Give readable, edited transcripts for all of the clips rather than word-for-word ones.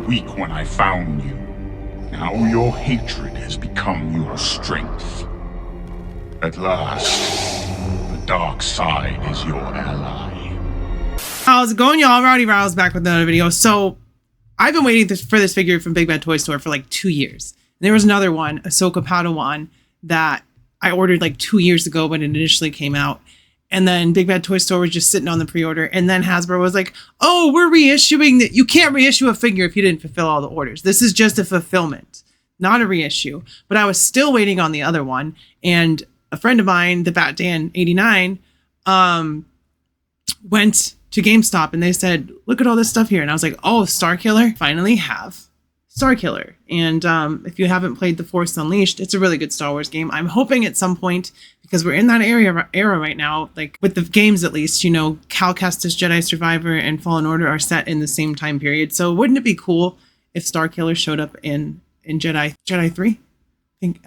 weak when I found you. Now your hatred has become your strength. At last, the dark side is your ally. How's it going, y'all? Rowdy Rouse back with another video. So, I've been waiting for this figure from Big Bad Toy Store for like 2 years. There was another one, Ahsoka Padawan, that I ordered like 2 years ago when it initially came out. And then Big Bad Toy Store was just sitting on the pre-order. And then Hasbro was like, oh, we're reissuing that. You can't reissue a figure if you didn't fulfill all the orders. This is just a fulfillment, not a reissue. But I was still waiting on the other one. And a friend of mine, the Bat Dan 89, went to GameStop and they said, look at all this stuff here. And I was like, oh, Starkiller, finally have Starkiller. And if you haven't played The Force Unleashed, it's a really good Star Wars game. I'm hoping at some point, because we're in that era right now, like with the games at least, you know, Cal Kestis, Jedi Survivor, and Fallen Order are set in the same time period. So wouldn't it be cool if Starkiller showed up in Jedi 3?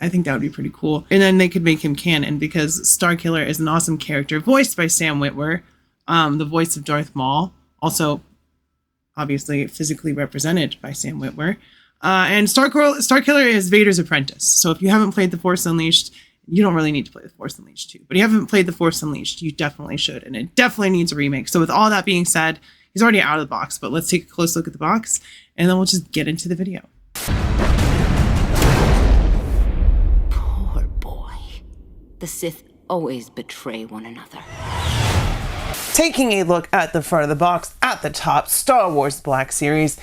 I think that would be pretty cool. And then they could make him canon, because Starkiller is an awesome character voiced by Sam Witwer, the voice of Darth Maul, also obviously physically represented by Sam Witwer. And Starkiller is Vader's apprentice. So if you haven't played The Force Unleashed, you don't really need to play The Force Unleashed 2. But if you haven't played The Force Unleashed, you definitely should. And it definitely needs a remake. So with all that being said, he's already out of the box. But let's take a close look at the box, and then we'll just get into the video. Poor boy. The Sith always betray one another. Taking a look at the front of the box, at the top, Star Wars Black Series,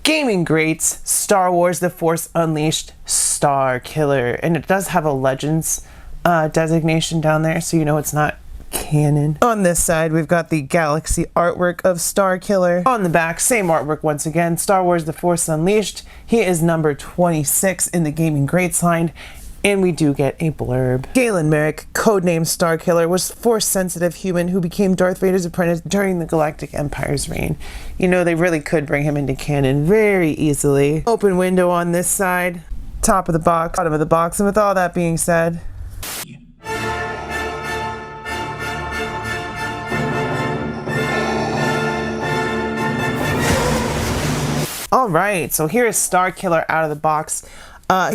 Gaming Greats, Star Wars The Force Unleashed, Starkiller. And it does have a Legends designation down there, so you know it's not canon. On this side, we've got the Galaxy artwork of Starkiller. On the back, same artwork once again, Star Wars The Force Unleashed. He is number 26 in the Gaming Greats line. And we do get a blurb. Galen Merrick, codenamed Starkiller, was a Force-sensitive human who became Darth Vader's apprentice during the Galactic Empire's reign. You know, they really could bring him into canon very easily. Open window on this side, top of the box, bottom of the box, and with all that being said, all right, so here is Starkiller out of the box.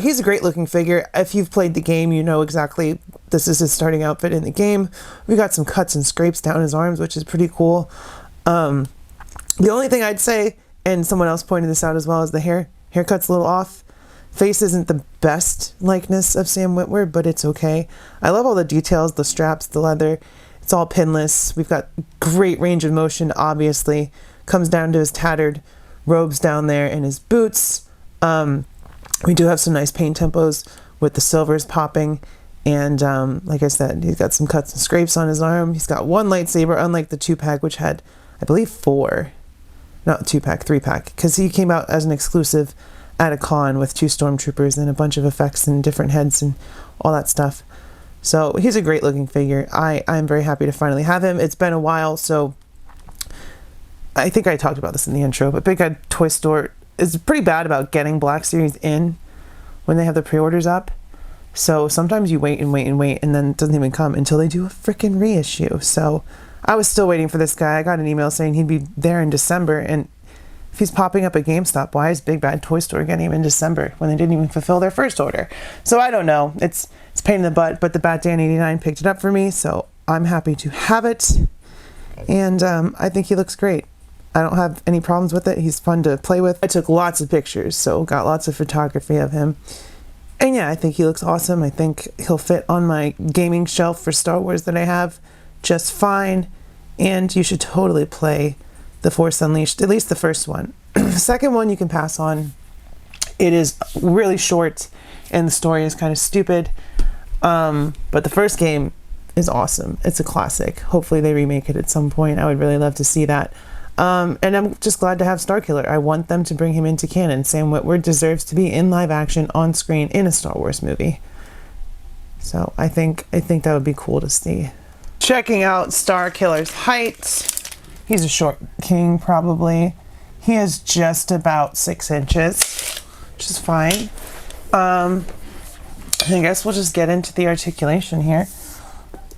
He's a great looking figure. If you've played the game, you know exactly this is his starting outfit in the game. We got some cuts and scrapes down his arms, which is pretty cool. The only thing I'd say, and someone else pointed this out as well, is the hair. Haircut's a little off. Face isn't the best likeness of Sam Witwer, but it's okay. I love all the details, the straps, the leather. It's all pinless. We've got great range of motion, obviously. Comes down to his tattered robes down there and his boots. We do have some nice paint tempos with the silvers popping. And like I said, he's got some cuts and scrapes on his arm. He's got one lightsaber, unlike the 2-pack, which had, I believe, 4. Not 2-pack, 3-pack. Because he came out as an exclusive at a con with 2 stormtroopers and a bunch of effects and different heads and all that stuff. So he's a great looking figure. I'm very happy to finally have him. It's been a while, so I think I talked about this in the intro, but Big Bad Toy Store is pretty bad about getting Black Series in when they have the pre-orders up. So sometimes you wait and wait and wait, and then it doesn't even come until they do a freaking reissue. So I was still waiting for this guy. I got an email saying he'd be there in December, and if he's popping up at GameStop, why is Big Bad Toy Store getting him in December when they didn't even fulfill their first order? So I don't know. It's a pain in the butt, but the Bat Dan 89 picked it up for me, so I'm happy to have it. And I think he looks great. I don't have any problems with it. He's fun to play with. I took lots of pictures, so got lots of photography of him. And yeah, I think he looks awesome. I think he'll fit on my gaming shelf for Star Wars that I have just fine. And you should totally play The Force Unleashed, at least the first one. The second one you can pass on. It is really short, and the story is kind of stupid. But the first game is awesome. It's a classic. Hopefully they remake it at some point. I would really love to see that. And I'm just glad to have Starkiller. I want them to bring him into canon. Sam Witwer deserves to be in live action on screen in a Star Wars movie. So I think that would be cool to see. Checking out Starkiller's height. He's a short king, probably. He is just about 6 inches, which is fine. I guess we'll just get into the articulation here,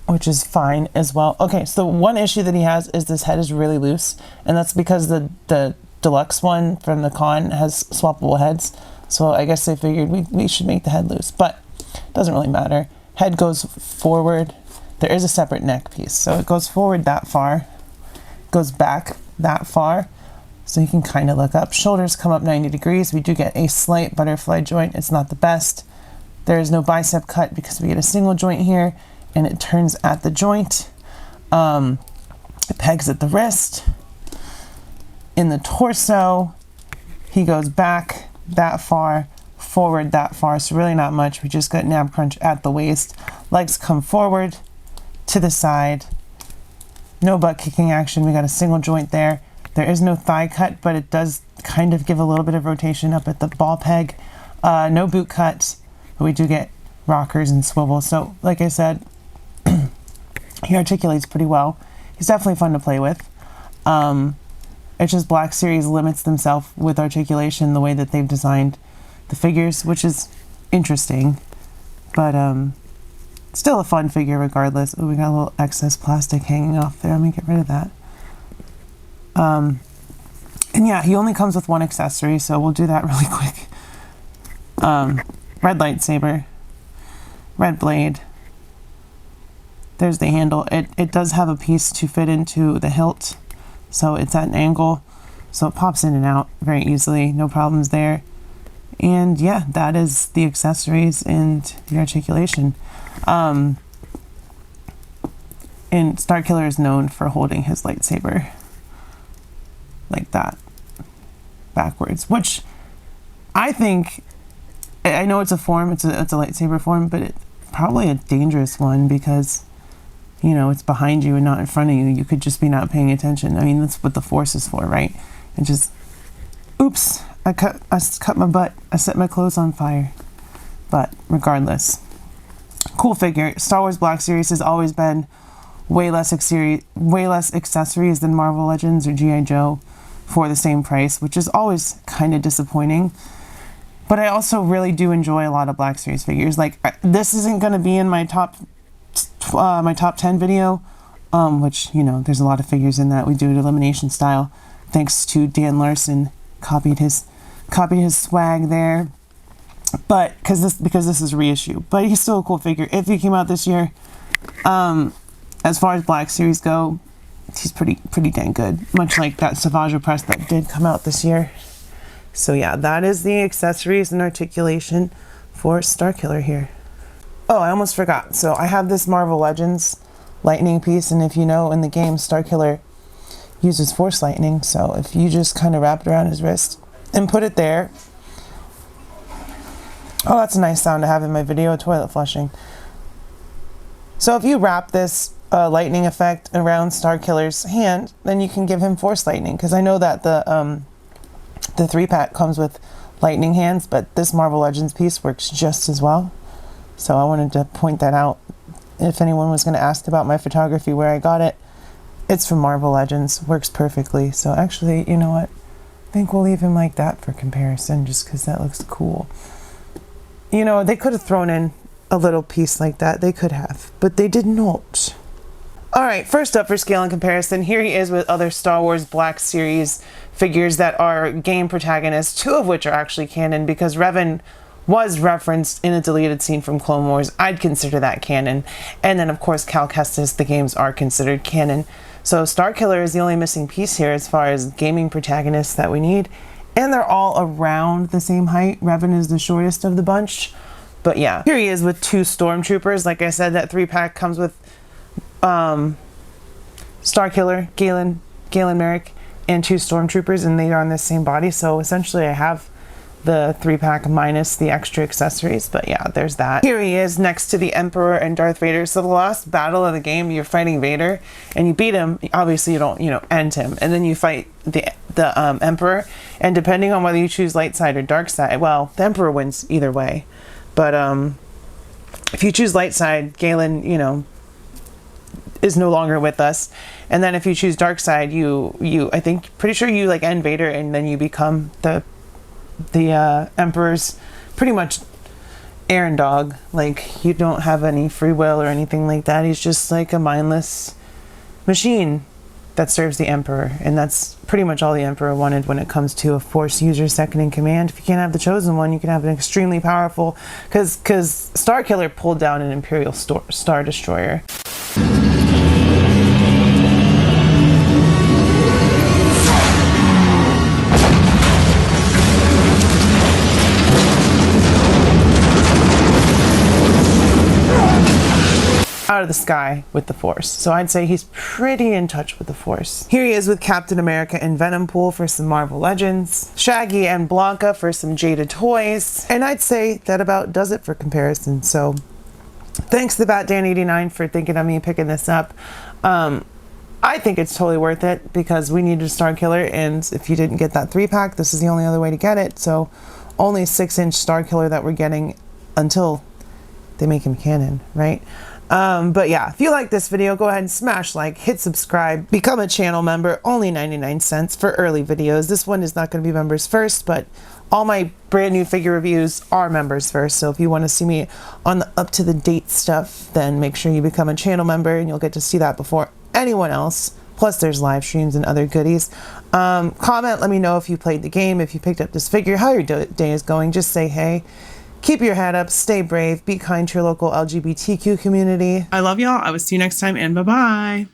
which is fine as well. Okay, so one issue that he has is this head is really loose, and that's because the deluxe one from the con has swappable heads. So I guess they figured we should make the head loose, but it doesn't really matter. Head goes forward. There is a separate neck piece. So it goes forward that far, goes back that far. So you can kind of look up. Shoulders come up 90 degrees. We do get a slight butterfly joint. It's not the best. There is no bicep cut because we get a single joint here and it turns at the joint. It pegs at the wrist. In the torso, he goes back that far, forward that far, so really not much. We just got nab crunch at the waist. Legs come forward to the side. No butt kicking action. We got a single joint there. There is no thigh cut, but it does kind of give a little bit of rotation up at the ball peg. No boot cut, but we do get rockers and swivels. So like I said, he articulates pretty well. He's definitely fun to play with. It's just Black Series limits themselves with articulation the way that they've designed the figures, which is interesting, but still a fun figure regardless. Oh, we got a little excess plastic hanging off there. Let me get rid of that. And yeah, he only comes with one accessory, so we'll do that really quick. Red lightsaber, red blade. There's the handle. It does have a piece to fit into the hilt, so it's at an angle, so it pops in and out very easily. No problems there. And yeah, that is the accessories and the articulation. And Starkiller is known for holding his lightsaber like that, backwards, which I think, I know it's a form, it's a lightsaber form, but it's probably a dangerous one because, you know, it's behind you and not in front of you. You could just be not paying attention. I mean, that's what the Force is for, right? And just, oops, I cut my butt. I set my clothes on fire. But regardless, cool figure. Star Wars Black Series has always been way less accessories than Marvel Legends or G.I. Joe for the same price, which is always kind of disappointing. But I also really do enjoy a lot of Black Series figures. Like, this isn't going to be in my top 10 video, which, you know, there's a lot of figures in that. We do it elimination style, thanks to Dan Larson. Copied his swag there, but because this is reissue. But he's still a cool figure. If he came out this year, as far as Black Series go, he's pretty dang good. Much like that Savage press that did come out this year. So yeah, that is the accessories and articulation for Starkiller here. Oh, I almost forgot. So I have this Marvel Legends lightning piece, and if you know, in the game, Starkiller uses Force lightning. So if you just kind of wrap it around his wrist and put it there. Oh, that's a nice sound to have in my video, toilet flushing. So if you wrap this lightning effect around Starkiller's hand, then you can give him Force lightning, because I know that the 3-pack comes with lightning hands, but this Marvel Legends piece works just as well. So I wanted to point that out. If anyone was going to ask about my photography, where I got it, it's from Marvel Legends. Works perfectly. So actually, you know what? I think we'll leave him like that for comparison, just because that looks cool. You know, they could have thrown in a little piece like that. They could have, but they did not. All right, first up for scale and comparison, here he is with other Star Wars Black Series figures that are game protagonists, 2 of which are actually canon, because Revan was referenced in a deleted scene from Clone Wars. I'd consider that canon. And then, of course, Cal Kestis, the games are considered canon. So Starkiller is the only missing piece here as far as gaming protagonists that we need. And they're all around the same height. Revan is the shortest of the bunch. But yeah, here he is with 2 Stormtroopers. Like I said, that 3-pack comes with Starkiller, Galen Merrick, and 2 Stormtroopers, and they are on the same body. So essentially I have the 3-pack minus the extra accessories, but yeah, there's that. Here he is next to the Emperor and Darth Vader. So the last battle of the game, you're fighting Vader and you beat him. Obviously you don't, end him, and then you fight the Emperor, and depending on whether you choose light side or dark side, well, the Emperor wins either way. But if you choose light side, Galen, is no longer with us. And then if you choose dark side, you I think, pretty sure you end Vader, and then you become the Emperor's pretty much errand dog. Like, you don't have any free will or anything like that. He's just like a mindless machine that serves the Emperor, and that's pretty much all the Emperor wanted when it comes to a Force user second in command. If you can't have the Chosen One, you can have an extremely powerful, because Starkiller pulled down an Imperial Star Destroyer. Out of the sky with the Force. So I'd say he's pretty in touch with the Force. Here he is with Captain America and Venompool for some Marvel Legends, Shaggy and Blanca for some Jada toys, and I'd say that about does it for comparison. So thanks to BatDan89 for thinking of me and picking this up. I think it's totally worth it because we needed a Starkiller, and if you didn't get that 3-pack, this is the only other way to get it. So only 6-inch Starkiller that we're getting until they make him canon, right? But yeah, if you like this video, go ahead and smash like, hit subscribe, become a channel member, only 99 cents for early videos. This one is not going to be members first, but all my brand new figure reviews are members first. So if you want to see me on the up to the date stuff, then make sure you become a channel member and you'll get to see that before anyone else. Plus there's live streams and other goodies. Comment, let me know if you played the game, if you picked up this figure, how your day is going. Just say hey. Keep your head up, stay brave, be kind to your local LGBTQ community. I love y'all. I will see you next time, and bye-bye.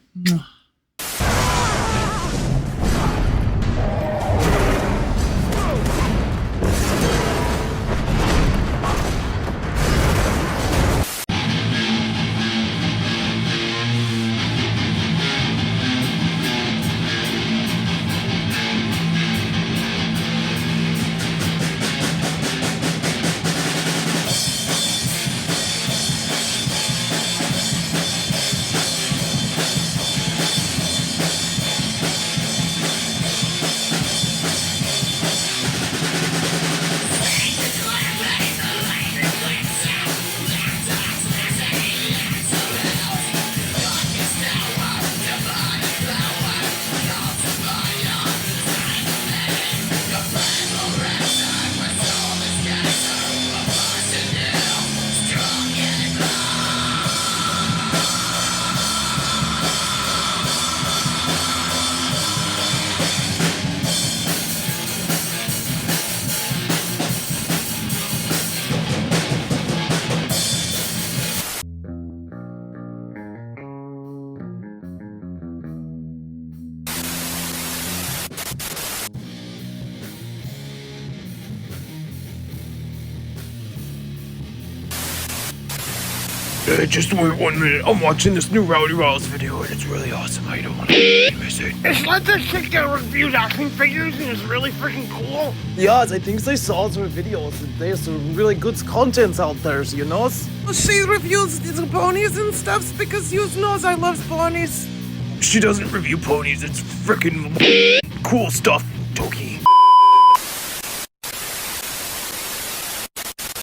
Just wait 1 minute. I'm watching this new Rowdy Rouse video and it's really awesome. I don't want to miss it. It's like this chick that reviews action figures and it's really freaking cool. Yes, I think they saw some videos and there's some really good contents out there, you know? She reviews the ponies and stuff because you knows I love ponies. She doesn't review ponies. It's freaking cool stuff.